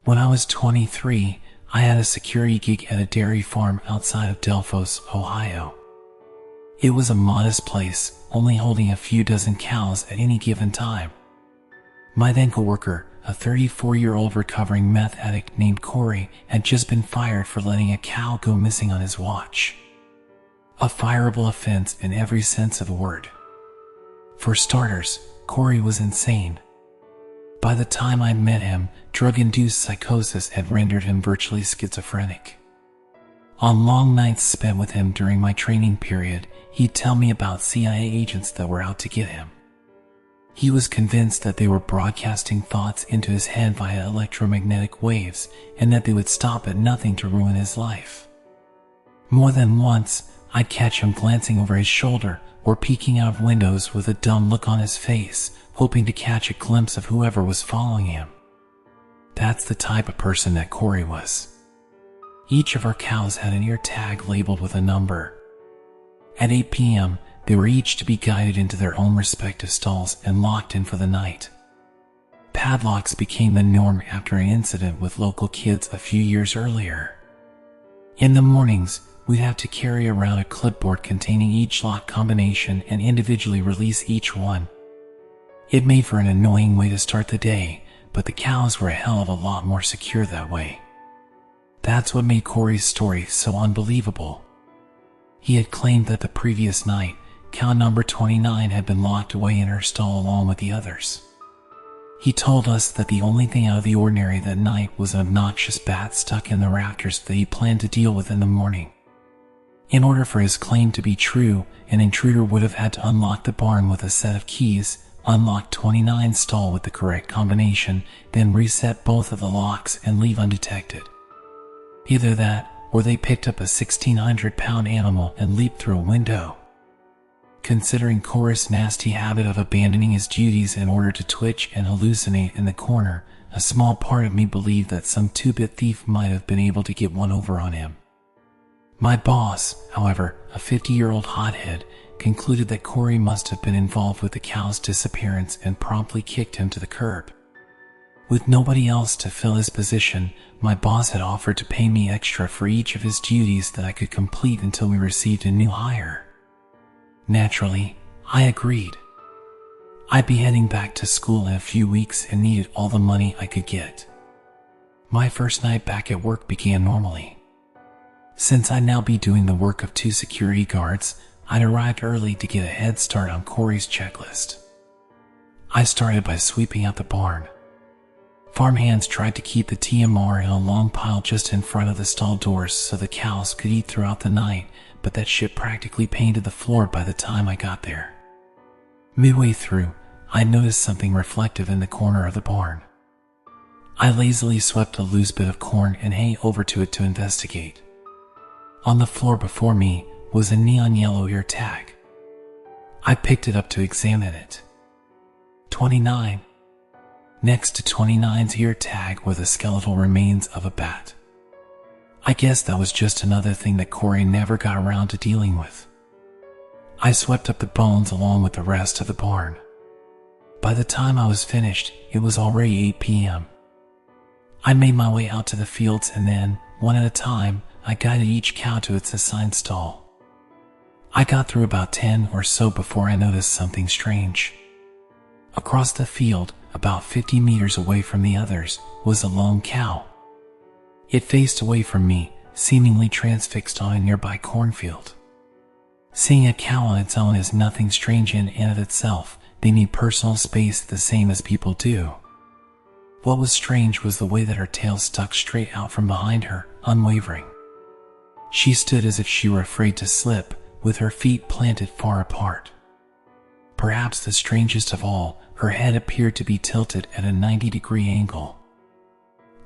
When I was 23, I had a security gig at a dairy farm outside of Delphos, Ohio. It was a modest place, only holding a few dozen cows at any given time. My then coworker, a 34-year-old recovering meth addict named Corey, had just been fired for letting a cow go missing on his watch. A fireable offense in every sense of the word. For starters, Corey was insane. By the time I met him, drug-induced psychosis had rendered him virtually schizophrenic. On long nights spent with him during my training period, he'd tell me about CIA agents that were out to get him. He was convinced that they were broadcasting thoughts into his head via electromagnetic waves, and that they would stop at nothing to ruin his life. More than once, I'd catch him glancing over his shoulder or peeking out of windows with a dumb look on his face, hoping to catch a glimpse of whoever was following him. That's the type of person that Corey was. Each of our cows had an ear tag labeled with a number. At 8 p.m., they were each to be guided into their own respective stalls and locked in for the night. Padlocks became the norm after an incident with local kids a few years earlier. In the mornings, we'd have to carry around a clipboard containing each lock combination and individually release each one. It made for an annoying way to start the day, but the cows were a hell of a lot more secure that way. That's what made Corey's story so unbelievable. He had claimed that the previous night, cow number 29 had been locked away in her stall along with the others. He told us that the only thing out of the ordinary that night was an obnoxious bat stuck in the rafters that he planned to deal with in the morning. In order for his claim to be true, an intruder would have had to unlock the barn with a set of keys, unlock 29's stall with the correct combination, then reset both of the locks and leave undetected. Either that, or they picked up a 1,600-pound animal and leaped through a window. Considering Corey's nasty habit of abandoning his duties in order to twitch and hallucinate in the corner, a small part of me believed that some two-bit thief might have been able to get one over on him. My boss, however, a 50-year-old hothead, concluded that Corey must have been involved with the cow's disappearance and promptly kicked him to the curb. With nobody else to fill his position, my boss had offered to pay me extra for each of his duties that I could complete until we received a new hire. Naturally, I agreed. I'd be heading back to school in a few weeks and needed all the money I could get. My first night back at work began normally. Since I'd now be doing the work of 2 security guards, I'd arrived early to get a head start on Corey's checklist. I started by sweeping out the barn. Farmhands tried to keep the TMR in a long pile just in front of the stall doors so the cows could eat throughout the night, but that shit practically painted the floor by the time I got there. Midway through, I noticed something reflective in the corner of the barn. I lazily swept a loose bit of corn and hay over to it to investigate. On the floor before me was a neon yellow ear tag. I picked it up to examine it. 29. Next to 29's ear tag were the skeletal remains of a bat. I guess that was just another thing that Corey never got around to dealing with. I swept up the bones along with the rest of the barn. By the time I was finished, it was already 8 p.m. I made my way out to the fields and then, one at a time, I guided each cow to its assigned stall. I got through about 10 or so before I noticed something strange. Across the field, about 50 meters away from the others, was a lone cow. It faced away from me, seemingly transfixed on a nearby cornfield. Seeing a cow on its own is nothing strange in and of itself. They need personal space the same as people do. What was strange was the way that her tail stuck straight out from behind her, unwavering. She stood as if she were afraid to slip, with her feet planted far apart. Perhaps the strangest of all, her head appeared to be tilted at a 90-degree angle.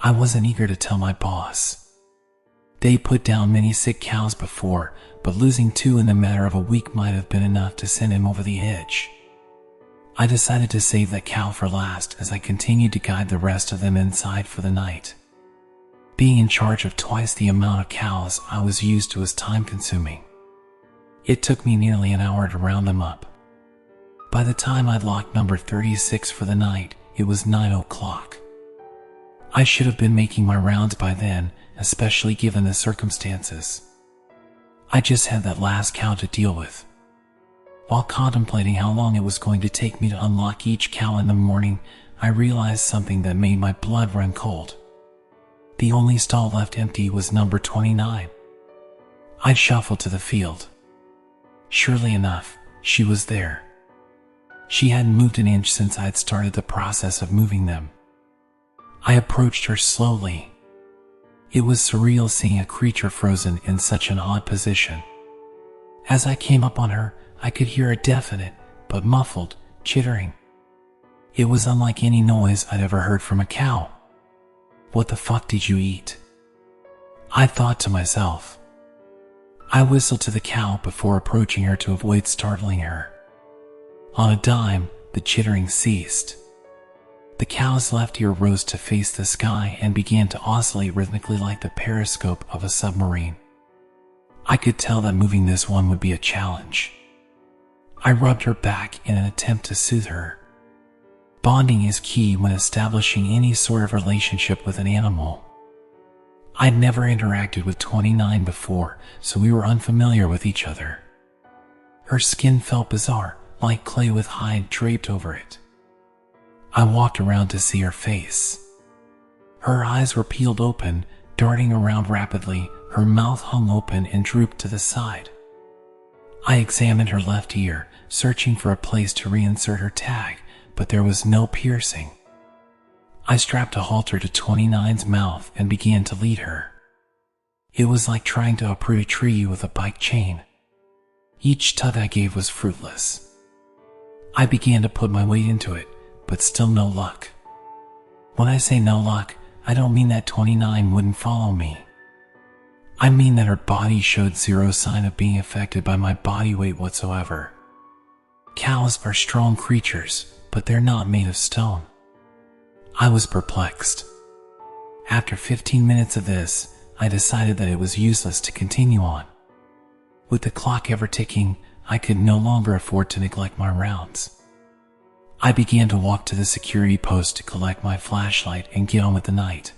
I wasn't eager to tell my boss. They put down many sick cows before, but losing 2 in the matter of a week might have been enough to send him over the edge. I decided to save that cow for last as I continued to guide the rest of them inside for the night. Being in charge of twice the amount of cows I was used to was time-consuming. It took me nearly an hour to round them up. By the time I'd locked number 36 for the night, it was 9 o'clock. I should have been making my rounds by then, especially given the circumstances. I just had that last cow to deal with. While contemplating how long it was going to take me to unlock each cow in the morning, I realized something that made my blood run cold. The only stall left empty was number 29. I shuffled to the field. Surely enough, she was there. She hadn't moved an inch since I had started the process of moving them. I approached her slowly. It was surreal seeing a creature frozen in such an odd position. As I came up on her, I could hear a definite, but muffled, chittering. It was unlike any noise I'd ever heard from a cow. What the fuck did you eat? I thought to myself. I whistled to the cow before approaching her to avoid startling her. On a dime, the chittering ceased. The cow's left ear rose to face the sky and began to oscillate rhythmically like the periscope of a submarine. I could tell that moving this one would be a challenge. I rubbed her back in an attempt to soothe her. Bonding is key when establishing any sort of relationship with an animal. I'd never interacted with 29 before, so we were unfamiliar with each other. Her skin felt bizarre, like clay with hide draped over it. I walked around to see her face. Her eyes were peeled open, darting around rapidly, her mouth hung open and drooped to the side. I examined her left ear, searching for a place to reinsert her tag, but there was no piercing. I strapped a halter to 29's mouth and began to lead her. It was like trying to uproot a tree with a bike chain. Each tug I gave was fruitless. I began to put my weight into it, but still no luck. When I say no luck, I don't mean that 29 wouldn't follow me. I mean that her body showed zero sign of being affected by my body weight whatsoever. Cows are strong creatures, but they're not made of stone. I was perplexed. After 15 minutes of this, I decided that it was useless to continue on. With the clock ever ticking, I could no longer afford to neglect my rounds. I began to walk to the security post to collect my flashlight and get on with the night.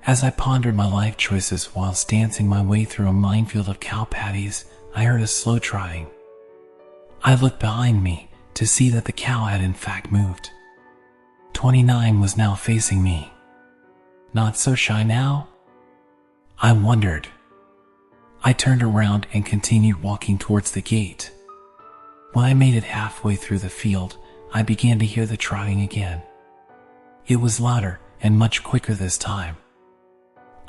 As I pondered my life choices whilst dancing my way through a minefield of cow patties, I heard a slow trotting. I looked behind me to see that the cow had in fact moved. 29 was now facing me. Not so shy now? I wondered. I turned around and continued walking towards the gate. When I made it halfway through the field, I began to hear the trotting again. It was louder and much quicker this time.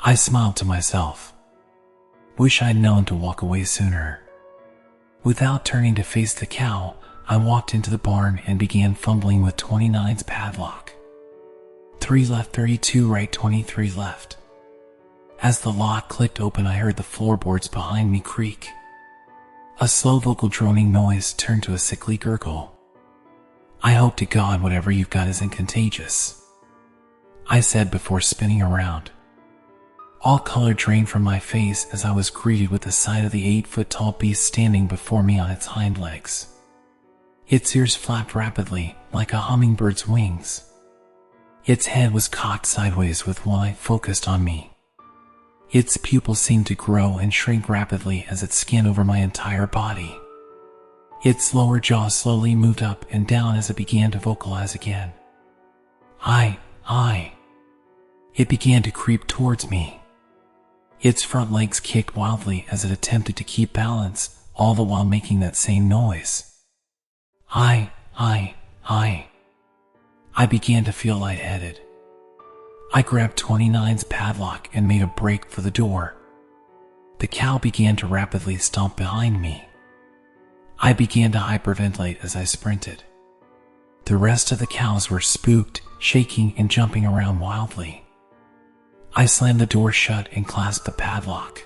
I smiled to myself. Wish I'd known to walk away sooner. Without turning to face the cow, I walked into the barn and began fumbling with 29's padlock. 3 left, 32 right, 23 left. As the lock clicked open, I heard the floorboards behind me creak. A slow vocal droning noise turned to a sickly gurgle. I hope to God whatever you've got isn't contagious, I said before spinning around. All color drained from my face as I was greeted with the sight of the 8-foot-tall beast standing before me on its hind legs. Its ears flapped rapidly, like a hummingbird's wings. Its head was cocked sideways with one eye focused on me. Its pupils seemed to grow and shrink rapidly as it scanned over my entire body. Its lower jaw slowly moved up and down as it began to vocalize again. I. It began to creep towards me. Its front legs kicked wildly as it attempted to keep balance, all the while making that same noise. I began to feel lightheaded. I grabbed 29's padlock and made a break for the door. The cow began to rapidly stomp behind me. I began to hyperventilate as I sprinted. The rest of the cows were spooked, shaking and jumping around wildly. I slammed the door shut and clasped the padlock.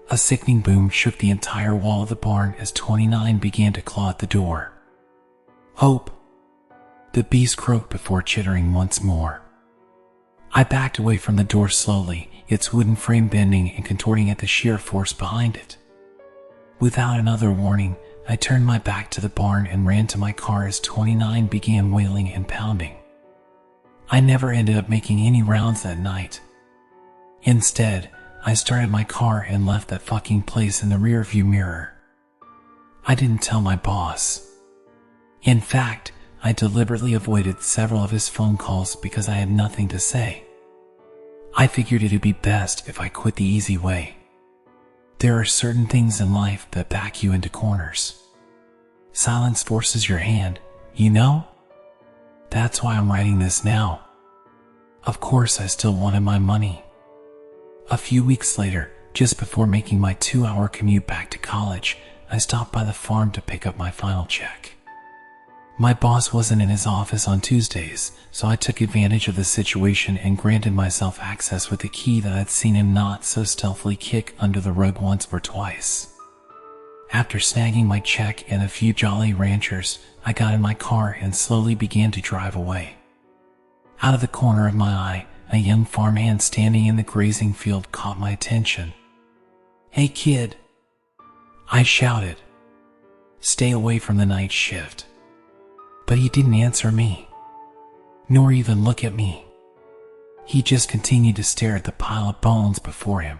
A sickening boom shook the entire wall of the barn as 29 began to claw at the door. Hope! The beast croaked before chittering once more. I backed away from the door slowly, its wooden frame bending and contorting at the sheer force behind it. Without another warning, I turned my back to the barn and ran to my car as 29 began wailing and pounding. I never ended up making any rounds that night. Instead, I started my car and left that fucking place in the rearview mirror. I didn't tell my boss. In fact, I deliberately avoided several of his phone calls because I had nothing to say. I figured it'd be best if I quit the easy way. There are certain things in life that back you into corners. Silence forces your hand, you know? That's why I'm writing this now. Of course, I still wanted my money. A few weeks later, just before making my 2-hour commute back to college, I stopped by the farm to pick up my final check. My boss wasn't in his office on Tuesdays, so I took advantage of the situation and granted myself access with a key that I'd seen him not so stealthily kick under the rug once or twice. After snagging my check and a few Jolly Ranchers, I got in my car and slowly began to drive away. Out of the corner of my eye, a young farmhand standing in the grazing field caught my attention. "Hey kid," I shouted. "Stay away from the night shift." But he didn't answer me, nor even look at me. He just continued to stare at the pile of bones before him.